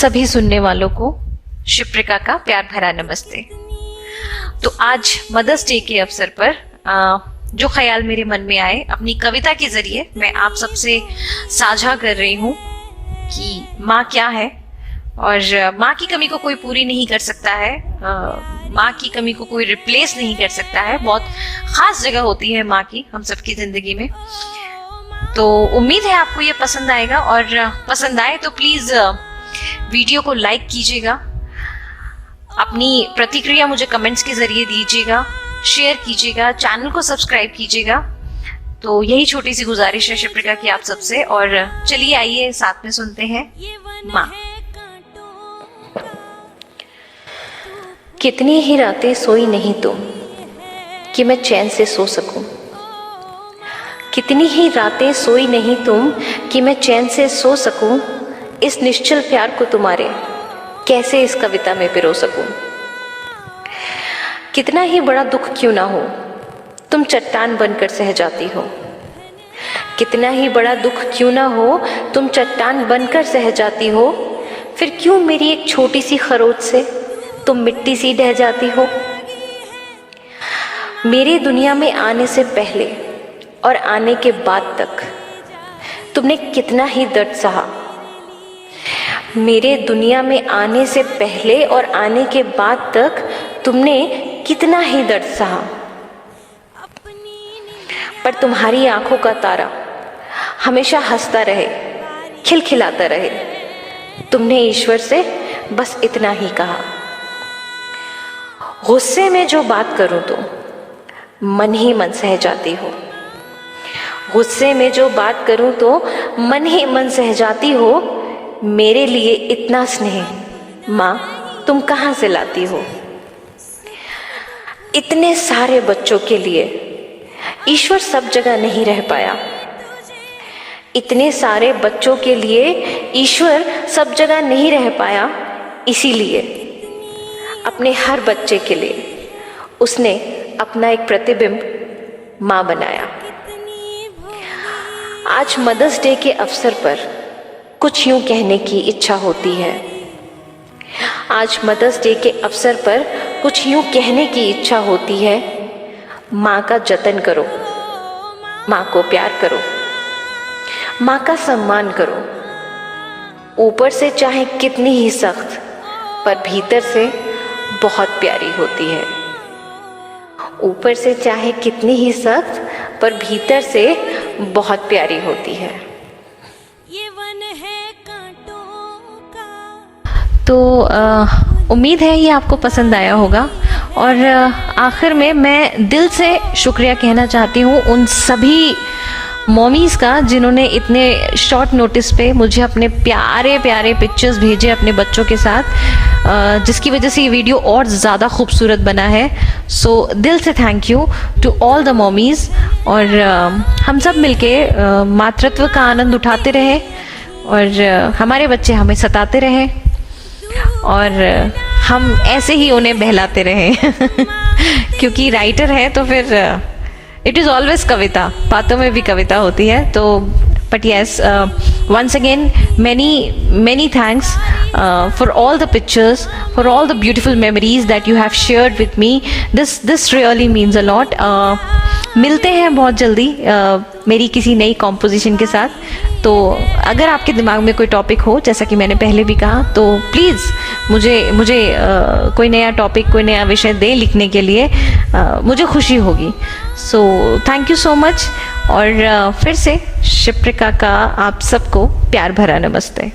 सभी सुनने वालों को शिप्रिका का प्यार भरा नमस्ते। तो आज मदर्स डे के अवसर पर जो ख्याल मेरे मन में आए अपनी कविता के जरिए मैं आप सबसे साझा कर रही हूँ कि माँ क्या है और माँ की कमी को कोई पूरी नहीं कर सकता है, माँ की कमी को कोई रिप्लेस नहीं कर सकता है। बहुत खास जगह होती है माँ की हम सबकी जिंदगी में। तो उम्मीद है आपको ये पसंद आएगा और पसंद आए तो प्लीज वीडियो को लाइक कीजिएगा, अपनी प्रतिक्रिया मुझे कमेंट्स के जरिए दीजिएगा, शेयर कीजिएगा, चैनल को सब्सक्राइब कीजिएगा। तो यही छोटी सी गुजारिश है शिप्रिका की आप सबसे। और चलिए आइए साथ में सुनते हैं माँ। कितनी ही रातें सोई नहीं तुम कि मैं चैन से सो सकूं। कितनी ही रातें सोई नहीं तुम कि मैं चैन से सो सकूं। इस निश्चल प्यार को तुम्हारे कैसे इस कविता में पिरो सकूं। कितना ही बड़ा दुख क्यों ना हो तुम चट्टान बनकर सह जाती हो। कितना ही बड़ा दुख क्यों ना हो तुम चट्टान बनकर सह जाती हो। फिर क्यों मेरी एक छोटी सी खरोच से तुम मिट्टी सी ढह जाती हो। मेरे दुनिया में आने से पहले और आने के बाद तक तुमने कितना ही दर्द सहा। मेरे दुनिया में आने से पहले और आने के बाद तक तुमने कितना ही दर्द सहा। पर तुम्हारी आंखों का तारा हमेशा हंसता रहे, खिलखिलाता रहे। तुमने ईश्वर से बस इतना ही कहा। गुस्से में जो बात करूं तो मन ही मन सह जाती हो। गुस्से में जो बात करूं तो मन ही मन सह जाती हो। मेरे लिए इतना स्नेह माँ तुम कहाँ से लाती हो। इतने सारे बच्चों के लिए ईश्वर सब जगह नहीं रह पाया। इतने सारे बच्चों के लिए ईश्वर सब जगह नहीं रह पाया। इसीलिए अपने हर बच्चे के लिए उसने अपना एक प्रतिबिंब माँ बनाया। आज मदर्स डे के अवसर पर कुछ यूं कहने की इच्छा होती है। आज मदर्स डे के अवसर पर कुछ यूं कहने की इच्छा होती है। माँ का जतन करो, माँ को प्यार करो, माँ का सम्मान करो। ऊपर से चाहे कितनी ही सख्त पर भीतर से बहुत प्यारी होती है। ऊपर से चाहे कितनी ही सख्त पर भीतर से बहुत प्यारी होती है। ये वन है कांटों का। तो उम्मीद है ये आपको पसंद आया होगा। और आखिर में मैं दिल से शुक्रिया कहना चाहती हूँ उन सभी मॉमीज़ का जिन्होंने इतने शॉर्ट नोटिस पे मुझे अपने प्यारे प्यारे पिक्चर्स भेजे अपने बच्चों के साथ, जिसकी वजह से ये वीडियो और ज़्यादा खूबसूरत बना है। सो दिल से thank you to all the mommies. और हम सब मिलके मातृत्व का आनंद उठाते रहे और हमारे बच्चे हमें सताते रहे और हम ऐसे ही उन्हें बहलाते रहे क्योंकि राइटर है तो फिर इट इज़ ऑलवेज कविता, बातों में भी कविता होती है। तो but yes, once again many thanks for all the pictures, for all the beautiful memories that you have shared with me. This really means a lot. मिलते हैं बहुत जल्दी मेरी किसी नई कॉम्पोजिशन के साथ। तो अगर आपके दिमाग में कोई टॉपिक हो, जैसा कि मैंने पहले भी कहा, तो प्लीज़ मुझे कोई नया टॉपिक, कोई नया विषय दें लिखने के लिए, मुझे खुशी होगी। So thank you so much. और फिर से शिप्रिका का आप सबको प्यार भरा नमस्ते।